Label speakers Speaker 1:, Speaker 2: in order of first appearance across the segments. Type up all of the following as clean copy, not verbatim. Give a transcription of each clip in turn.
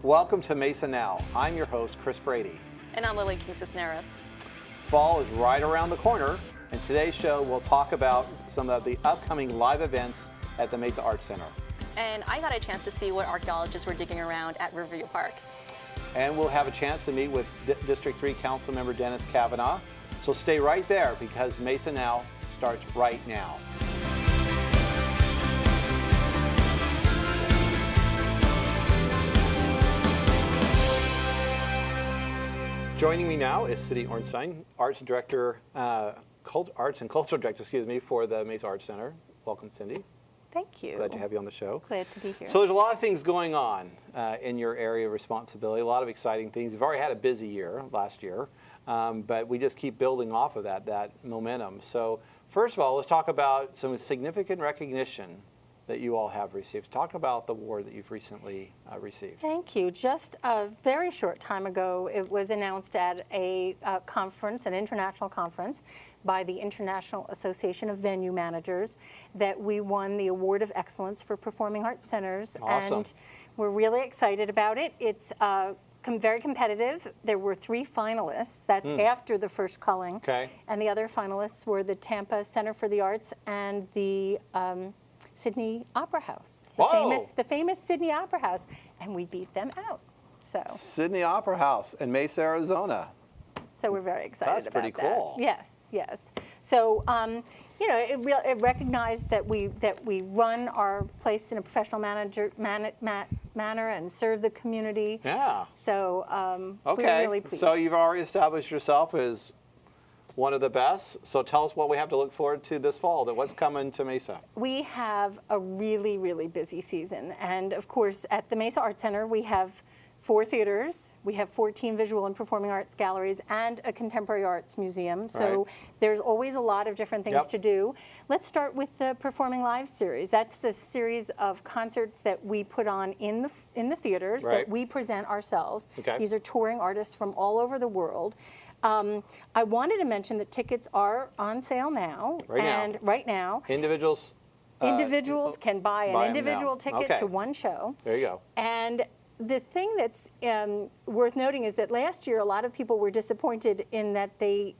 Speaker 1: Welcome to Mesa Now. I'm your host, Chris Brady.
Speaker 2: And I'm Lily King-Cisneros.
Speaker 1: Fall is right around the corner, and today's show will talk about some of the upcoming live events at the Mesa Arts Center.
Speaker 2: And I got a chance to see what archaeologists were digging around at Riverview Park.
Speaker 1: And we'll have a chance to meet with District 3 Councilmember Kavanaugh. So stay right there because Mesa Now starts right now. Joining me now is Cindy Ornstein, Arts and Cultural Director, for the Mesa Arts Center. Welcome, Cindy.
Speaker 3: Thank you.
Speaker 1: Glad to have you on the show.
Speaker 3: Glad to be here.
Speaker 1: So there's a lot of things going on in your area of responsibility, a lot of exciting things. You've already had a busy year last year, but we just keep building off of that momentum. So first of all, let's talk about some significant recognition that you all have received. Talk about the award that you've recently received.
Speaker 3: Thank you. Just a very short time ago, it was announced at a conference, an international conference, by the International Association of Venue Managers, that we won the Award of Excellence for Performing Arts Centers.
Speaker 1: Awesome.
Speaker 3: And we're really excited about it. It's very competitive. There were 3 finalists. That's after the first culling.
Speaker 1: Okay.
Speaker 3: And the other finalists were the Tampa Center for the Arts and the Sydney Opera House, the famous Sydney Opera House, and we beat them out. So
Speaker 1: Sydney Opera House in Mesa, Arizona.
Speaker 3: So we're very excited
Speaker 1: That's
Speaker 3: about
Speaker 1: pretty
Speaker 3: that.
Speaker 1: cool.
Speaker 3: Yes, yes. So it recognized that we run our place in a professional manner and serve the community.
Speaker 1: Yeah.
Speaker 3: So
Speaker 1: Okay.
Speaker 3: we're really pleased.
Speaker 1: So you've already established yourself as one of the best. So tell us what we have to look forward to this fall. What's coming to Mesa?
Speaker 3: We have a really, really busy season. And of course, at the Mesa Arts Center, we have 4 theaters. We have 14 visual and performing arts galleries and a contemporary arts museum. So there's always a lot of different things to do. Let's start with the Performing Live series. That's the series of concerts that we put on in the theaters that we present ourselves. Okay. These are touring artists from all over the world. I wanted to mention that tickets are on sale now. Right now.
Speaker 1: Individuals
Speaker 3: can buy an individual ticket to one show.
Speaker 1: There you go.
Speaker 3: And the thing that's worth noting is that last year a lot of people were disappointed in that they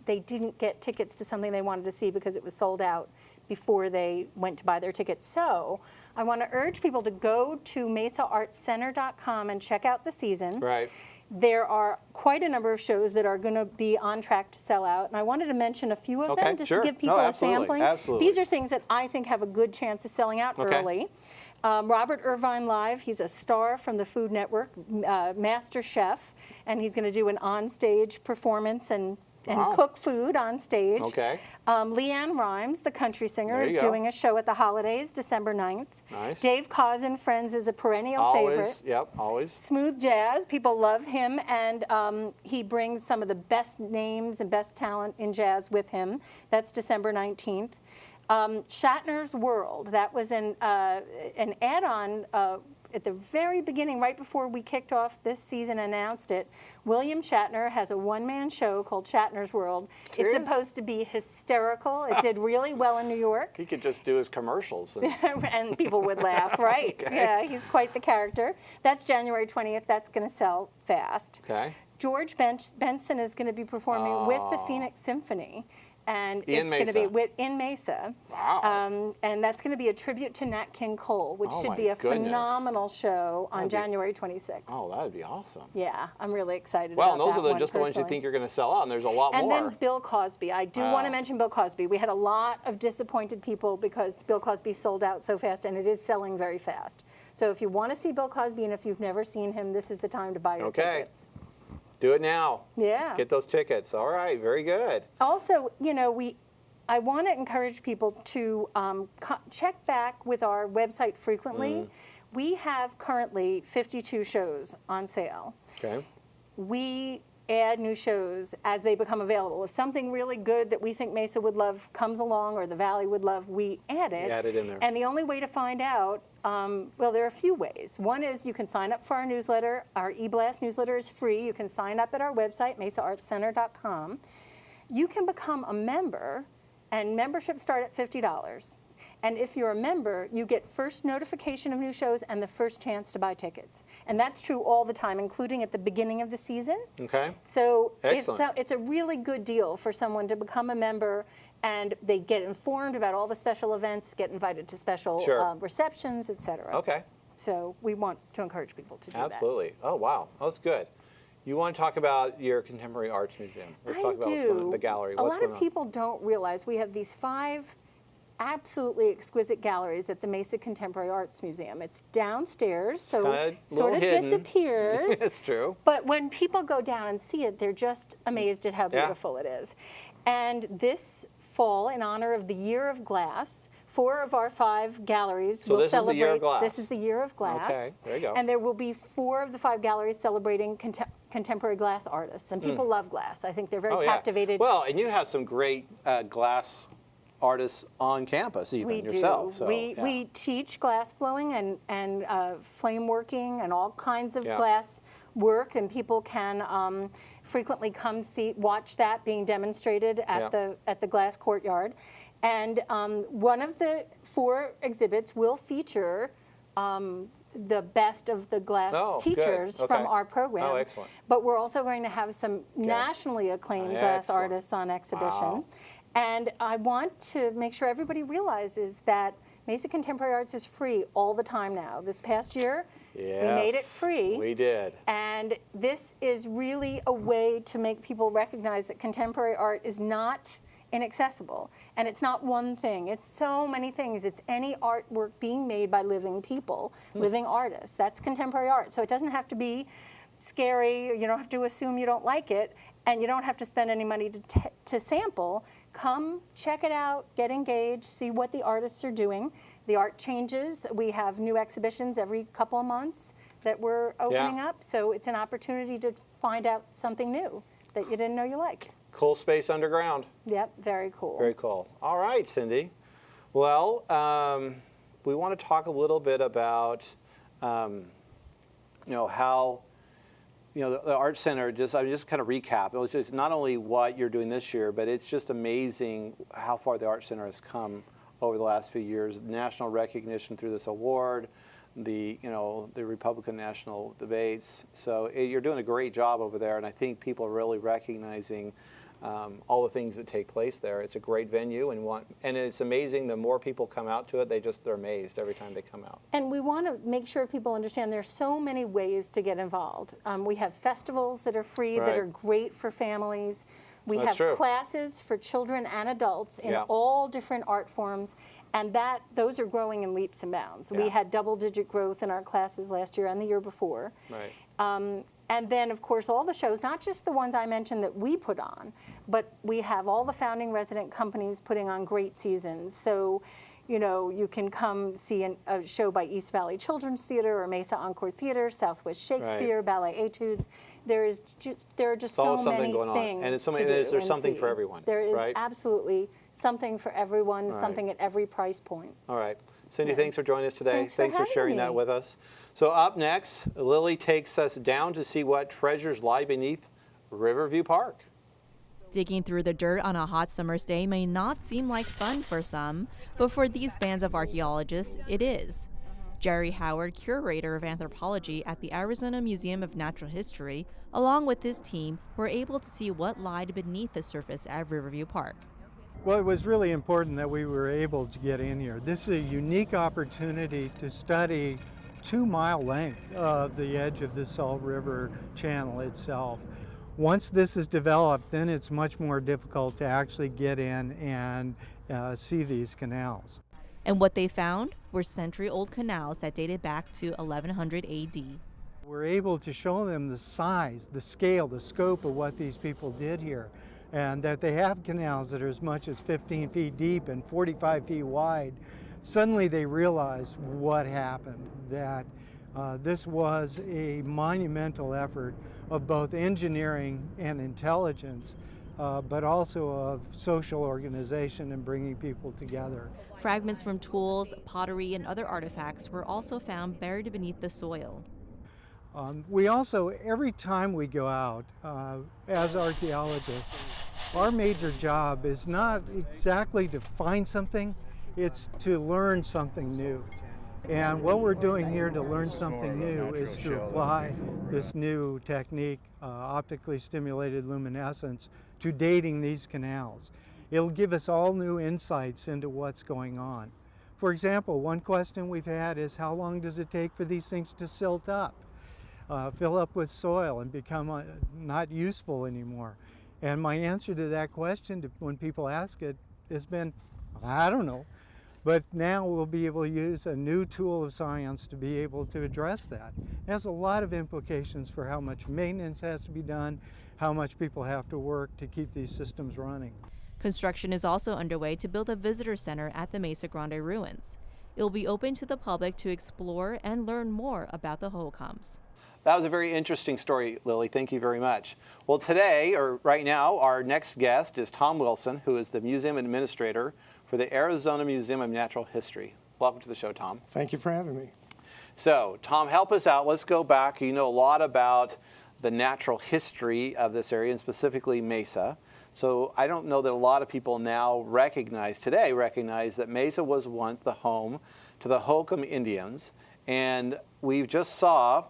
Speaker 3: didn't get tickets to something they wanted to see because it was sold out before they went to buy their tickets. So I want to urge people to go to mesaartscenter.com and check out the season.
Speaker 1: Right.
Speaker 3: There are quite a number of shows that are going to be on track to sell out, and I wanted to mention a few of them just to give people a sampling.
Speaker 1: Absolutely.
Speaker 3: These are things that I think have a good chance of selling out early. Robert Irvine Live, he's a star from the Food Network, master chef, and he's going to do an on-stage performance and cook food on stage.
Speaker 1: Okay.
Speaker 3: Leanne Rimes, the country singer, is doing a show at the holidays, December 9th.
Speaker 1: Nice.
Speaker 3: Dave Koz and Friends is a perennial favorite.
Speaker 1: Always.
Speaker 3: Smooth jazz, people love him, and he brings some of the best names and best talent in jazz with him. That's December 19th. Shatner's World, that was an add-on at the very beginning, right before we kicked off this season, announced it. William Shatner has a one-man show called Shatner's World.
Speaker 1: Serious?
Speaker 3: It's supposed to be hysterical. It did really well in New York.
Speaker 1: He could just do his commercials.
Speaker 3: And people would laugh, right?
Speaker 1: Okay.
Speaker 3: Yeah, he's quite the character. That's January 20th. That's going to sell fast.
Speaker 1: Okay.
Speaker 3: George Benson is going to be performing with the Phoenix Symphony. And it's going to be in Mesa.
Speaker 1: Wow.
Speaker 3: And that's going to be a tribute to Nat King Cole, which should be a phenomenal show on January 26th.
Speaker 1: Oh, that would be awesome.
Speaker 3: Yeah, I'm really excited about that.
Speaker 1: Well, and those are just the ones you think you're going to sell out, and there's a lot more.
Speaker 3: And then Bill Cosby. I do want to mention Bill Cosby. We had a lot of disappointed people because Bill Cosby sold out so fast, and it is selling very fast. So if you want to see Bill Cosby, and if you've never seen him, this is the time to buy your tickets.
Speaker 1: Do it now.
Speaker 3: Yeah.
Speaker 1: Get those tickets. All right. Very good.
Speaker 3: Also, I want to encourage people to check back with our website frequently. We have currently 52 shows on sale.
Speaker 1: Okay.
Speaker 3: We add new shows as they become available. If something really good that we think Mesa would love comes along or the Valley would love, we add it.
Speaker 1: Add it in there.
Speaker 3: And the only way to find out, well, there are a few ways. One is you can sign up for our newsletter. Our eBlast newsletter is free. You can sign up at our website, mesaartscenter.com. You can become a member, and memberships start at $50. And if you're a member, you get first notification of new shows and the first chance to buy tickets. And that's true all the time, including at the beginning of the season.
Speaker 1: Okay.
Speaker 3: So
Speaker 1: Excellent.
Speaker 3: it's a really good deal for someone to become a member, and they get informed about all the special events, get invited to special
Speaker 1: Sure.
Speaker 3: receptions, et cetera.
Speaker 1: Okay.
Speaker 3: So we want to encourage people to do that.
Speaker 1: Absolutely. Oh, wow. That's good. You want to talk about your Contemporary Arts Museum? Let's talk about what's going on, the gallery.
Speaker 3: A
Speaker 1: What's
Speaker 3: lot
Speaker 1: going
Speaker 3: of
Speaker 1: on?
Speaker 3: people don't realize we have these 5 absolutely exquisite galleries at the Mesa Contemporary Arts Museum. It's downstairs, so
Speaker 1: kinda
Speaker 3: sort of
Speaker 1: little hidden.
Speaker 3: disappears.
Speaker 1: It's true.
Speaker 3: But when people go down and see it, they're just amazed at how
Speaker 1: Yeah.
Speaker 3: beautiful it is. And this fall, in honor of the Year of Glass, 4 of our 5 galleries
Speaker 1: So
Speaker 3: will
Speaker 1: this is the
Speaker 3: celebrate.
Speaker 1: Year of Glass.
Speaker 3: This is the Year of Glass.
Speaker 1: Okay, there you go.
Speaker 3: And there will be 4 of the 5 galleries celebrating contemporary glass artists. And people love glass. I think they're very
Speaker 1: Oh, yeah.
Speaker 3: captivated.
Speaker 1: Well, and you have some great glass artists on campus even
Speaker 3: We
Speaker 1: yourself.
Speaker 3: do.
Speaker 1: So, yeah.
Speaker 3: We teach glass blowing and flame working and all kinds of
Speaker 1: Yeah.
Speaker 3: glass work, and people can frequently come watch that being demonstrated at
Speaker 1: Yeah.
Speaker 3: the glass courtyard. And one of the 4 exhibits will feature the best of the glass
Speaker 1: Oh, good.
Speaker 3: teachers from
Speaker 1: Okay.
Speaker 3: our program.
Speaker 1: Oh, excellent.
Speaker 3: But we're also going to have some nationally acclaimed glass
Speaker 1: Excellent.
Speaker 3: artists on exhibition.
Speaker 1: Wow.
Speaker 3: And I want to make sure everybody realizes that Mesa Contemporary Arts is free all the time now. This past year, we made it
Speaker 1: Yes,
Speaker 3: free.
Speaker 1: We did.
Speaker 3: And this is really a way to make people recognize that contemporary art is not inaccessible. And it's not one thing. It's so many things. It's any artwork being made by living people, living artists. That's contemporary art. So it doesn't have to be scary. You don't have to assume you don't like it. And you don't have to spend any money to sample. Come, check it out, get engaged, see what the artists are doing. The art changes. We have new exhibitions every couple of months that we're opening up. So it's an opportunity to find out something new that you didn't know you liked.
Speaker 1: Cool space underground.
Speaker 3: Yep, very cool.
Speaker 1: Very cool. All right, Cindy. Well, we want to talk a little bit about, how, the Art Center, just kind of recap. It was just not only what you're doing this year, but it's just amazing how far the Art Center has come over the last few years. National recognition through this award, the Republican national debates. So you're doing a great job over there, and I think people are really recognizing all the things that take place there. It's a great venue, and it's amazing. The more people come out to it, they're amazed every time they come out.
Speaker 3: And we want to make sure people understand there's so many ways to get involved. We have festivals that are free, that
Speaker 1: Right.
Speaker 3: are great for families. We
Speaker 1: That's
Speaker 3: have
Speaker 1: true.
Speaker 3: classes for children and adults in
Speaker 1: Yeah.
Speaker 3: all different art forms, and those are growing in leaps and bounds.
Speaker 1: Yeah.
Speaker 3: We had double-digit growth in our classes last year and the year before.
Speaker 1: Right.
Speaker 3: And then, of course, all the shows, not just the ones I mentioned that we put on, but we have all the founding resident companies putting on great seasons. So, you can come see a show by East Valley Children's Theater or Mesa Encore Theater, Southwest Shakespeare, Ballet Etudes. There are just so
Speaker 1: always something
Speaker 3: many
Speaker 1: going on.
Speaker 3: things
Speaker 1: And it's
Speaker 3: to do
Speaker 1: there's
Speaker 3: and
Speaker 1: something
Speaker 3: see.
Speaker 1: for everyone,
Speaker 3: There is
Speaker 1: right?
Speaker 3: absolutely something for everyone,
Speaker 1: Right.
Speaker 3: something at every price point.
Speaker 1: All right. Cindy, thanks for joining us today.
Speaker 3: Thanks for having
Speaker 1: sharing that
Speaker 3: me.
Speaker 1: with us. So up next, Lily takes us down to see what treasures lie beneath Riverview Park.
Speaker 4: Digging through the dirt on a hot summer's day may not seem like fun for some, but for these bands of archaeologists, it is. Jerry Howard, curator of anthropology at the Arizona Museum of Natural History, along with his team, were able to see what lied beneath the surface at Riverview Park.
Speaker 5: Well, it was really important that we were able to get in here. This is a unique opportunity to study 2-mile length of the edge of the Salt River Channel itself. Once this is developed, then it's much more difficult to actually get in and see these canals.
Speaker 4: And what they found were century-old canals that dated back to 1100 AD.
Speaker 5: We're able to show them the size, the scale, the scope of what these people did here, and that they have canals that are as much as 15 feet deep and 45 feet wide. Suddenly they realized what happened, that this was a monumental effort of both engineering and intelligence, but also of social organization and bringing people together.
Speaker 4: Fragments from tools, pottery, and other artifacts were also found buried beneath the soil.
Speaker 5: We also, every time we go out as archaeologists, our major job is not exactly to find something, It's to learn something new. And what we're doing here to learn something new is to apply this new technique, optically stimulated luminescence, to dating these canals. It'll give us all new insights into what's going on. For example, one question we've had is how long does it take for these things to silt up, fill up with soil and become not useful anymore? And my answer to that question when people ask it has been, I don't know. But now we'll be able to use a new tool of science to be able to address that. It has a lot of implications for how much maintenance has to be done, how much people have to work to keep these systems running.
Speaker 4: Construction is also underway to build a visitor center at the Mesa Grande ruins. It will be open to the public to explore and learn more about the Hohokams.
Speaker 1: That was a very interesting story, Lily. Thank you very much. Well, today, or right now, our next guest is Tom Wilson, who is the museum administrator for the Arizona Museum of Natural History. Welcome to the show, Tom.
Speaker 6: Thank you for having me.
Speaker 1: So, Tom, help us out. Let's go back. You know a lot about the natural history of this area, and specifically Mesa. So I don't know that a lot of people now recognize that Mesa was once the home to the Hohokam Indians. And we just saw,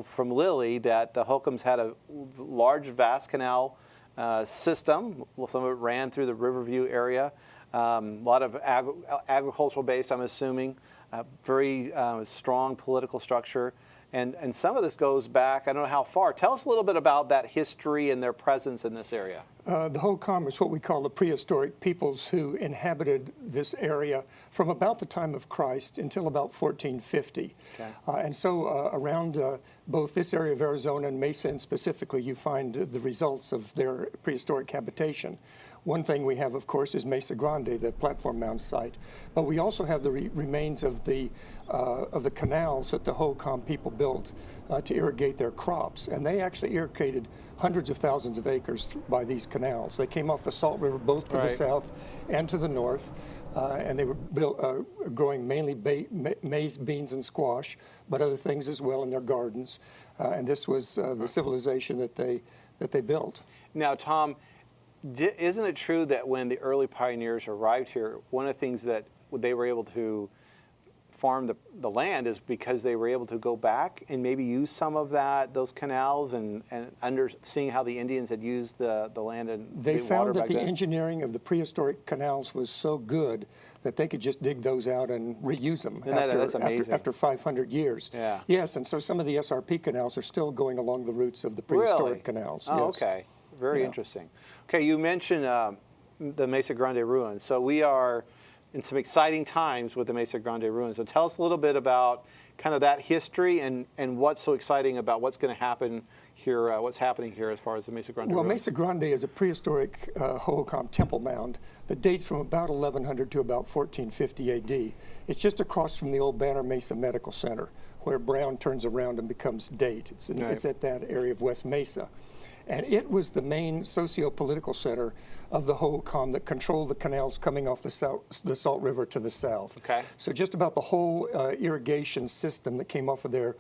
Speaker 1: from Lily that the Hohokams had a large, vast canal system. Some of it ran through the Riverview area. A lot of agricultural based, I'm assuming, very strong political structure. And some of this goes back, I don't know how far. Tell us a little bit about that history and their presence in this area.
Speaker 6: The Hohokam is what we call the prehistoric peoples who inhabited this area from about the time of Christ until about 1450.
Speaker 1: Okay.
Speaker 6: And so around both this area of Arizona and Mesa, and specifically, you find the results of their prehistoric habitation. One thing we have, of course, is Mesa Grande, the platform mound site. But we also have the remains of the canals that the Hohokam people built to irrigate their crops. And they actually irrigated hundreds of thousands of acres by these canals. They came off the Salt River both to the south and to the north. And they were growing mainly maize, beans, and squash, but other things as well in their gardens. And this was the civilization that they built.
Speaker 1: Now, Tom, isn't it true that when the early pioneers arrived here, one of the things that they were able to farm the land is because they were able to go back and maybe use some of those canals and seeing how the Indians had used the land and
Speaker 6: they found that the
Speaker 1: then?
Speaker 6: Engineering of the prehistoric canals was so good that they could just dig those out and reuse them after 500 years.
Speaker 1: Yeah.
Speaker 6: Yes, and so some of the SRP canals are still going along the routes of the prehistoric canals.
Speaker 1: Oh,
Speaker 6: yes.
Speaker 1: okay. Very interesting. Okay, you mentioned the Mesa Grande ruins. So we are in some exciting times with the Mesa Grande ruins. So tell us a little bit about kind of that history and what's so exciting about what's going to happen here, what's happening here as far as the Mesa Grande ruins.
Speaker 6: Mesa Grande is a prehistoric Hohokam temple mound that dates from about 1100 to about 1450 AD. It's just across from the old Banner Mesa Medical Center, where Brown turns around and becomes Date. It's at that area of West Mesa. And it was the main socio-political center of the Hohokam that controlled the canals coming off the Salt River to the south.
Speaker 1: Okay.
Speaker 6: So just about the whole irrigation system that came off of there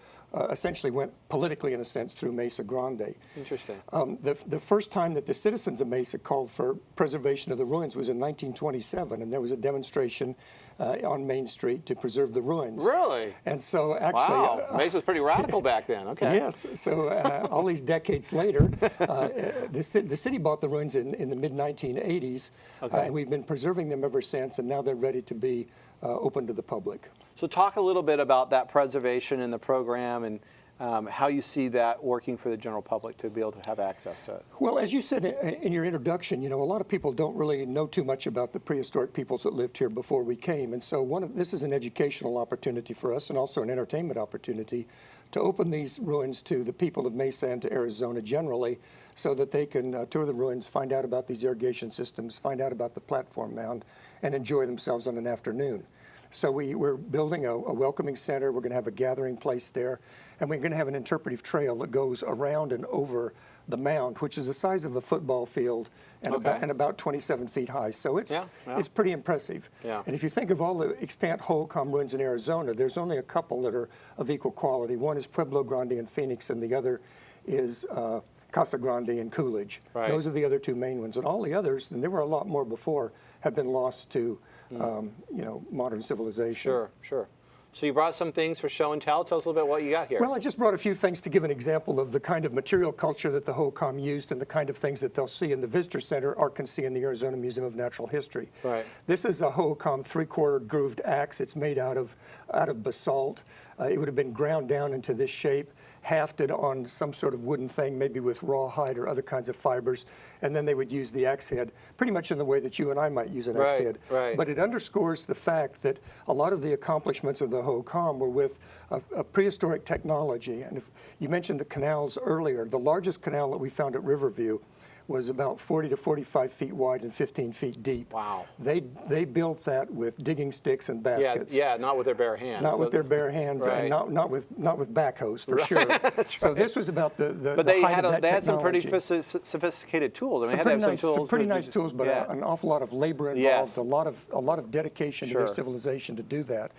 Speaker 6: essentially went politically, in a sense, through Mesa Grande.
Speaker 1: Interesting.
Speaker 6: The first time that the citizens of Mesa called for preservation of the ruins was in 1927, and there was a demonstration on Main Street to preserve the ruins.
Speaker 1: Really?
Speaker 6: And so actually...
Speaker 1: Wow, Mesa was pretty radical back then. Okay.
Speaker 6: Yes. So all these decades later, the city bought the ruins in the mid-1980s, and we've been preserving them ever since, and now they're ready to be open to the public.
Speaker 1: So talk a little bit about that preservation in the program and how you see that working for the general public to be able to have access to it.
Speaker 6: Well, as you said in your introduction, a lot of people don't really know too much about the prehistoric peoples that lived here before we came. And so this is an educational opportunity for us and also an entertainment opportunity to open these ruins to the people of Mesa and to Arizona generally so that they can tour the ruins, find out about these irrigation systems, find out about the platform mound, and enjoy themselves on an afternoon. So we're building a welcoming center. We're going to have a gathering place there. And we're going to have an interpretive trail that goes around and over the mound, which is the size of a football field and, about 27 feet high. So it's pretty impressive.
Speaker 1: Yeah.
Speaker 6: And if you think of all the extant Hohokam ruins in Arizona, there's only a couple that are of equal quality. One is Pueblo Grande in Phoenix, and the other is Casa Grande in Coolidge.
Speaker 1: Right.
Speaker 6: Those are the other two main ones. And all the others, and there were a lot more before, have been lost to modern civilization.
Speaker 1: Sure, sure. So you brought some things for show and tell. Tell us a little bit what you got here.
Speaker 6: Well, I just brought a few things to give an example of the kind of material culture that the HOCOM used and the kind of things that they'll see in the Visitor Center or can see in the Arizona Museum of Natural History.
Speaker 1: Right.
Speaker 6: This is a HOCOM 3/4 grooved axe. It's made out of basalt. It would have been ground down into this shape, hafted on some sort of wooden thing, maybe with rawhide or other kinds of fibers, and then they would use the axe head pretty much in the way that you and I might use an axe head.
Speaker 1: Right.
Speaker 6: But it underscores the fact that a lot of the accomplishments of the HOCOM were with a prehistoric technology. And if you mentioned the canals earlier, the largest canal that we found at Riverview was about 40 to 45 feet wide and 15 feet deep.
Speaker 1: Wow.
Speaker 6: They built that with digging sticks and baskets.
Speaker 1: Yeah, not with their bare hands.
Speaker 6: Not with their bare hands,
Speaker 1: Right.
Speaker 6: and not with backhoes for sure. So this was about the
Speaker 1: But they
Speaker 6: height of that
Speaker 1: they had some pretty
Speaker 6: technology.
Speaker 1: sophisticated tools. I mean,
Speaker 6: Some
Speaker 1: they had to
Speaker 6: pretty
Speaker 1: have some
Speaker 6: nice,
Speaker 1: tools.
Speaker 6: some pretty
Speaker 1: to-
Speaker 6: nice tools, but
Speaker 1: yeah.
Speaker 6: an awful lot of labor involved,
Speaker 1: Yes.
Speaker 6: a lot of dedication to
Speaker 1: Sure.
Speaker 6: their civilization to do that.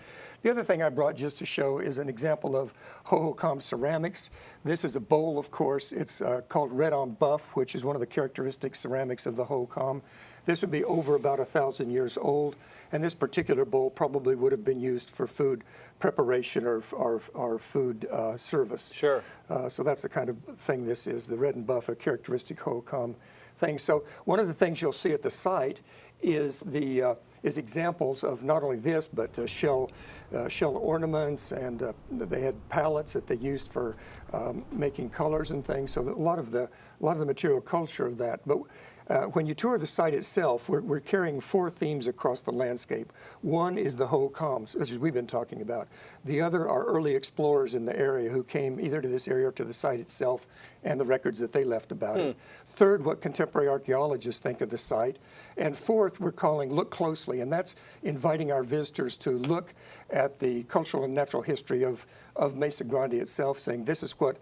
Speaker 6: The other thing I brought just to show is an example of HOCOM ceramics. This is a bowl, of course. It's called red on buff, which is one of the characteristic ceramics of the HOCOM. This would be over about 1,000 years old, and this particular bowl probably would have been used for food preparation or food service.
Speaker 1: Sure.
Speaker 6: So that's the kind of thing this is, the red and buff, a characteristic HOCOM thing. So one of the things you'll see at the site is is examples of not only this, but shell ornaments, and they had palettes that they used for making colors and things. So that a lot of the material culture of that. But when you tour the site itself, we're carrying 4 themes across the landscape. One is the HOCOMs, as we've been talking about. The other are early explorers in the area who came either to this area or to the site itself, and the records that they left about it. Third, what contemporary archaeologists think of the site. And fourth, we're calling Look Closely, and that's inviting our visitors to look at the cultural and natural history of Mesa Grande itself, saying this is what,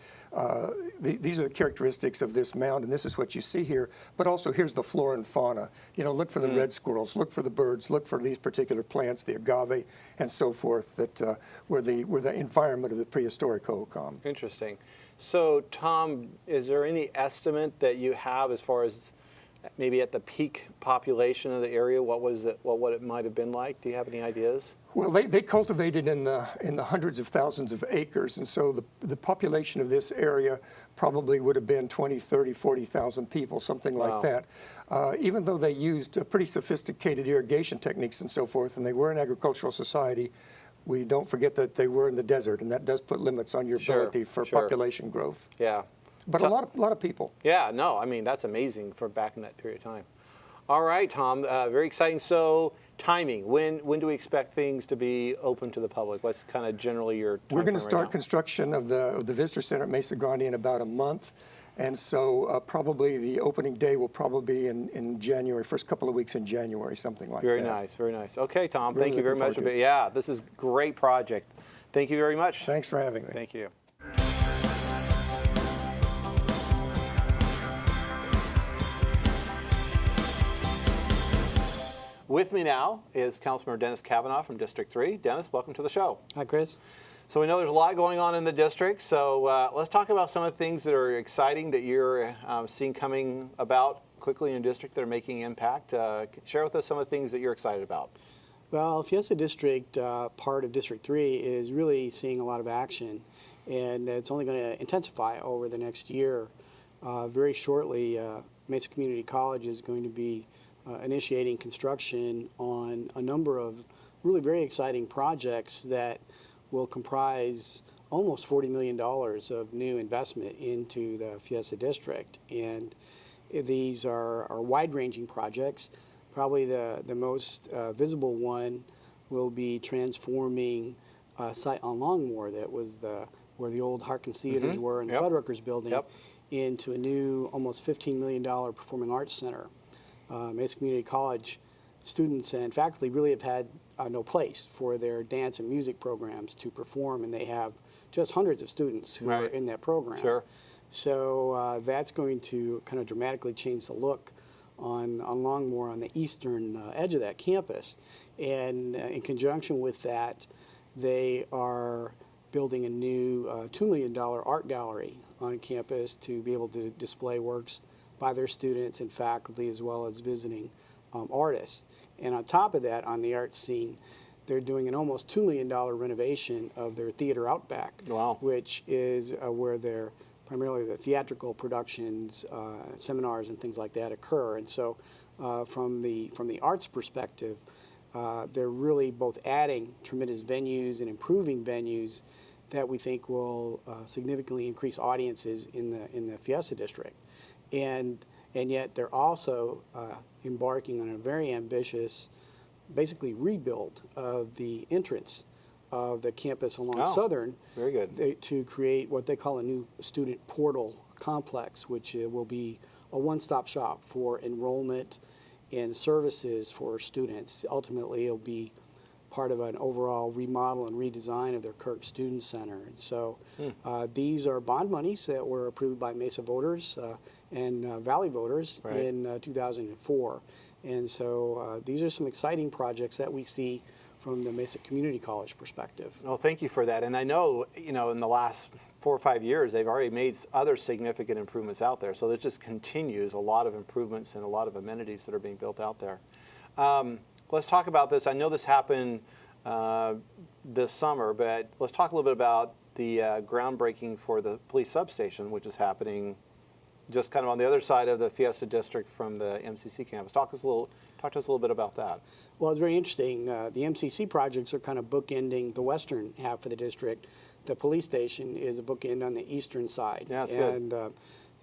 Speaker 6: these are the characteristics of this mound, and this is what you see here, but also here's the flora and fauna. You know, look for the red squirrels, look for the birds, look for these particular plants, the agave, and so forth, that were the environment of the prehistoric HOCOM.
Speaker 1: Interesting. So, Tom, is there any estimate that you have as far as maybe at the peak population of the area, what it might have been like? Do you have any ideas?
Speaker 6: Well, they cultivated in the hundreds of thousands of acres, and so the population of this area probably would have been 20, 30, 40,000 people, something like that. Even though they used pretty sophisticated irrigation techniques and so forth, and they were an agricultural society, we don't forget that they were in the desert, and that does put limits on your ability for population growth.
Speaker 1: Yeah.
Speaker 6: But a lot of people.
Speaker 1: Yeah, no, I mean, that's amazing for back in that period of time. All right, Tom, very exciting. So, timing, when do we expect things to be open to the public? What's kind of generally your time
Speaker 6: We're going to
Speaker 1: frame
Speaker 6: start
Speaker 1: right now?
Speaker 6: construction of the Visitor Center at Mesa Grande in about a month. And so probably the opening day will probably be in January, first couple of weeks in January, something like
Speaker 1: Very
Speaker 6: that.
Speaker 1: nice, very nice. Okay, Tom,
Speaker 6: Really
Speaker 1: thank you very
Speaker 6: looking
Speaker 1: much.
Speaker 6: forward to it.
Speaker 1: Yeah, this is a great project. Thank you very much.
Speaker 6: Thanks for having me.
Speaker 1: Thank you. With me now is Councilmember Dennis Kavanaugh from District 3. Dennis, welcome to the show.
Speaker 7: Hi, Chris.
Speaker 1: So we know there's a lot going on in the district, so let's talk about some of the things that are exciting that you're seeing coming about quickly in your district that are making impact. Share with us some of the things that you're excited about.
Speaker 7: Well, Fiesta District, part of District 3, is really seeing a lot of action, and it's only going to intensify over the next year. Very shortly, Mesa Community College is going to be initiating construction on a number of really very exciting projects that will comprise almost $40 million of new investment into the Fiesta District. And these are wide-ranging projects. Probably the most visible one will be transforming a site on Longmore that was where the old Harkins Theaters were and the Fuddruckers building into a new almost $15 million performing arts center. Mesa Community College students and faculty really have had no place for their dance and music programs to perform, and they have just hundreds of students who are in that program.
Speaker 1: Sure.
Speaker 7: So that's going to kind of dramatically change the look on Longmore on the eastern edge of that campus. And in conjunction with that, they are building a new $2 million art gallery on campus to be able to display works by their students and faculty as well as visiting artists. And on top of that, on the arts scene, they're doing an almost $2 million renovation of their theater Outback,
Speaker 1: Wow.
Speaker 7: which is where their primarily the theatrical productions, seminars, and things like that occur. And so, from the arts perspective, they're really both adding tremendous venues and improving venues that we think will significantly increase audiences in the Fiesta District, and yet they're also embarking on a very ambitious, basically rebuild of the entrance of the campus along Southern.
Speaker 1: Very good.
Speaker 7: To create what they call a new student portal complex, which will be a one-stop shop for enrollment and services for students. Ultimately, it'll be part of an overall remodel and redesign of their Kirk Student Center. And so these are bond monies that were approved by Mesa voters and Valley voters in 2004. And so these are some exciting projects that we see from the Mesa Community College perspective.
Speaker 1: Well, thank you for that. And I know, in the last 4 or 5 years, they've already made other significant improvements out there. So this just continues a lot of improvements and a lot of amenities that are being built out there. Let's talk about this. I know this happened this summer, but let's talk a little bit about the groundbreaking for the police substation, which is happening just kind of on the other side of the Fiesta District from the MCC campus. Talk to us a little bit about that.
Speaker 7: Well, it's very interesting. The MCC projects are kind of bookending the western half of the district. The police station is a bookend on the eastern side.
Speaker 1: Yeah, that's
Speaker 7: and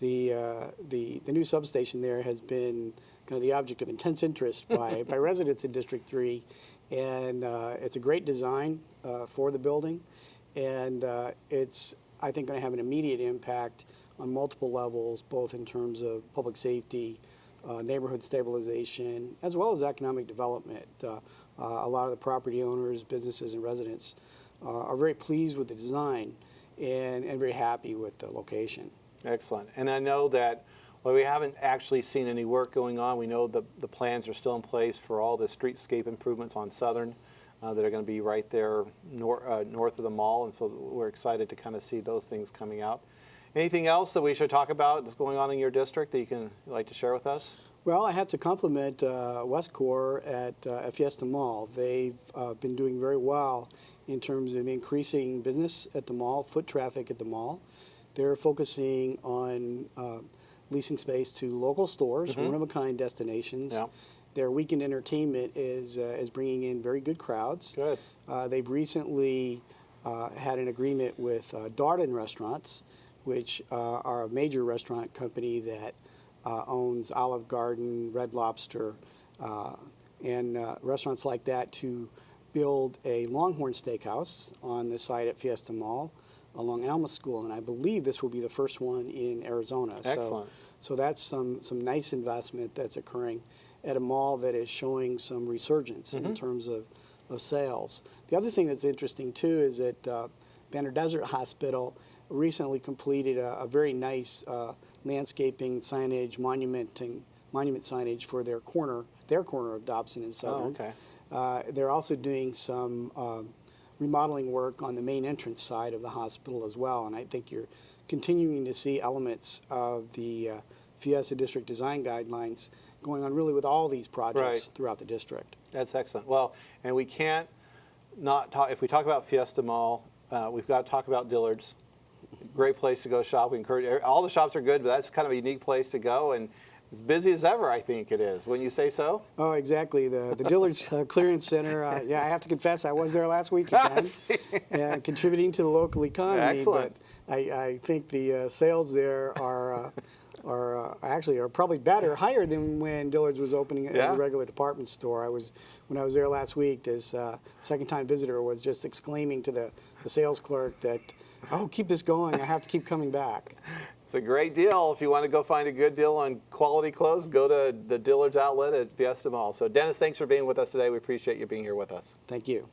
Speaker 7: the new substation there has been kind of the object of intense interest by residents in District 3. And it's a great design for the building. And it's, I think, going to have an immediate impact on multiple levels, both in terms of public safety, neighborhood stabilization, as well as economic development. A lot of the property owners, businesses, and residents are very pleased with the design and very happy with the location.
Speaker 1: Excellent. And I know that while we haven't actually seen any work going on, we know the plans are still in place for all the streetscape improvements on Southern that are going to be right there north of the mall. And so we're excited to kind of see those things coming out. Anything else that we should talk about that's going on in your district that you'd like to share with us?
Speaker 7: Well, I have to compliment Westcor at Fiesta Mall. They've been doing very well in terms of increasing business at the mall, foot traffic at the mall. They're focusing on leasing space to local stores, one-of-a-kind destinations.
Speaker 1: Yeah.
Speaker 7: Their weekend entertainment is bringing in very good crowds.
Speaker 1: Good.
Speaker 7: They've recently had an agreement with Darden Restaurants, which are a major restaurant company that owns Olive Garden, Red Lobster, and restaurants like that, to build a Longhorn Steakhouse on the site at Fiesta Mall along Alma School, and I believe this will be the first one in Arizona.
Speaker 1: Excellent.
Speaker 7: So that's some nice investment that's occurring at a mall that is showing some resurgence in terms of sales. The other thing that's interesting too is that Banner Desert Hospital recently completed a very nice landscaping signage, monument signage for their corner of Dobson and Southern.
Speaker 1: Oh, okay.
Speaker 7: They're also doing some remodeling work on the main entrance side of the hospital as well, and I think you're continuing to see elements of the Fiesta District Design Guidelines going on really with all these projects throughout the district.
Speaker 1: That's excellent. Well, and we can't not talk, if we talk about Fiesta Mall, we've got to talk about Dillard's. Great place to go shop. We encourage, all the shops are good, but that's kind of a unique place to go, and as busy as ever, I think it is. Wouldn't you say so?
Speaker 7: Oh, exactly. The Dillard's Clearance Center. Yeah, I have to confess, I was there last week again, and contributing to the local economy.
Speaker 1: Excellent.
Speaker 7: But I think the sales there are probably better, higher than when Dillard's was opening as a regular department store. When I was there last week, this second-time visitor was just exclaiming to the sales clerk that, "Oh, keep this going. I have to keep coming back."
Speaker 1: It's a great deal. If you want to go find a good deal on quality clothes, go to the Dillard's outlet at Fiesta Mall. So Dennis, thanks for being with us today. We appreciate you being here with us.
Speaker 7: Thank you.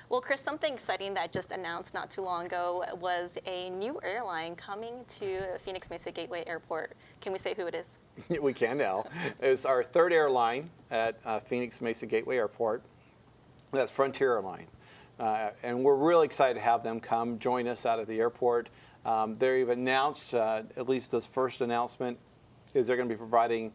Speaker 2: Well, Chris, something exciting that just announced not too long ago was a new airline coming to Phoenix Mesa Gateway Airport. Can we say who it is?
Speaker 1: We can now. It's our third airline at Phoenix Mesa Gateway Airport. That's Frontier Airline. And we're really excited to have them come join us out at the airport. They've announced, at least this first announcement, is they're going to be providing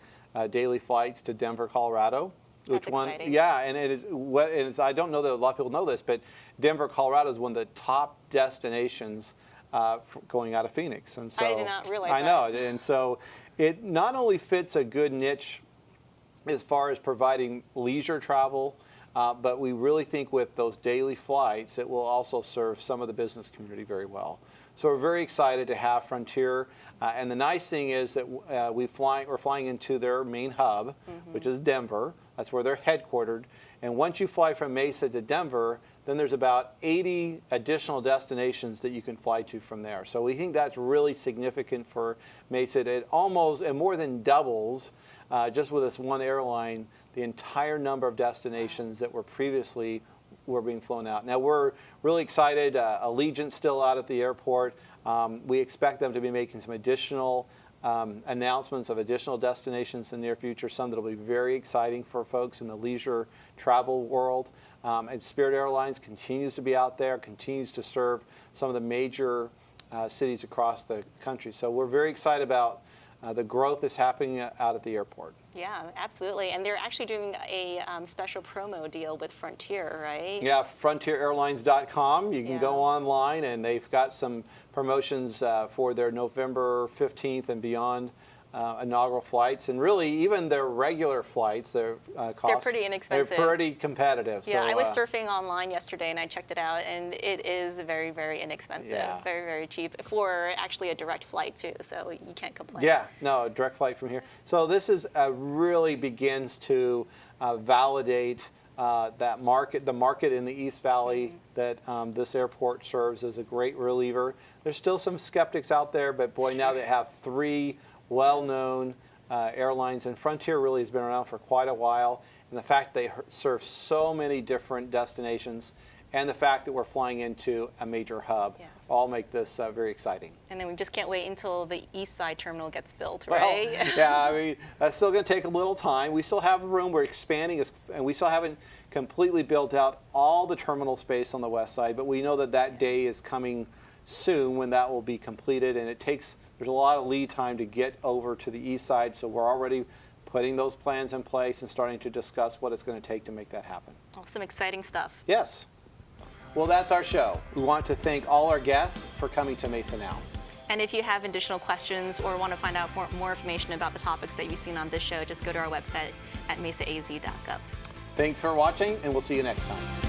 Speaker 1: daily flights to Denver, Colorado.
Speaker 2: That's exciting.
Speaker 1: Yeah, and I don't know that a lot of people know this, but Denver, Colorado is one of the top destinations going out of Phoenix. And so
Speaker 2: I did not realize
Speaker 1: I know, and so it not only fits a good niche as far as providing leisure travel, but we really think with those daily flights, it will also serve some of the business community very well. So we're very excited to have Frontier. And the nice thing is that we're flying into their main hub, which is Denver. That's where they're headquartered. And once you fly from Mesa to Denver, then there's about 80 additional destinations that you can fly to from there. So we think that's really significant for Mesa. It almost and more than doubles, just with this one airline, the entire number of destinations that were previously being flown out. Now we're really excited. Allegiant's still out at the airport. We expect them to be making some additional announcements of additional destinations in the near future, some that will be very exciting for folks in the leisure travel world. And Spirit Airlines continues to be out there, continues to serve some of the major cities across the country. So we're very excited about the growth that's happening out at the airport.
Speaker 2: Yeah, absolutely. And they're actually doing a special promo deal with Frontier, right?
Speaker 1: Yeah, frontierAirlines.com. You can
Speaker 2: Yeah.
Speaker 1: go online, and they've got some promotions for their November 15th and beyond inaugural flights. And really, even their regular flights, their costs,
Speaker 2: They're pretty inexpensive.
Speaker 1: They're pretty competitive.
Speaker 2: Yeah,
Speaker 1: so,
Speaker 2: I was surfing online yesterday and I checked it out, and it is very, very inexpensive.
Speaker 1: Yeah.
Speaker 2: Very, very cheap for actually a direct flight too, so you can't complain.
Speaker 1: Yeah, no, a direct flight from here. So this is really begins to validate that market, the market in the East Valley that this airport serves as a great reliever. There's still some skeptics out there, but boy, now they have three well-known airlines, and Frontier really has been around for quite a while. And the fact they serve so many different destinations, and the fact that we're flying into a major hub,
Speaker 2: Yes.
Speaker 1: all make this very exciting.
Speaker 2: And then we just can't wait until the East Side terminal gets built,
Speaker 1: Well,
Speaker 2: right?
Speaker 1: yeah, I mean, that's still going to take a little time. We still have room. We're expanding, and we still haven't completely built out all the terminal space on the west side, but we know that that day is coming soon when that will be completed, and there's a lot of lead time to get over to the east side, so we're already putting those plans in place and starting to discuss what it's going to take to make that happen.
Speaker 2: Oh, some exciting stuff.
Speaker 1: Yes. Well, that's our show. We want to thank all our guests for coming to Mesa Now.
Speaker 2: And if you have additional questions or want to find out more information about the topics that you've seen on this show, just go to our website at mesaaz.gov.
Speaker 1: Thanks for watching, and we'll see you next time.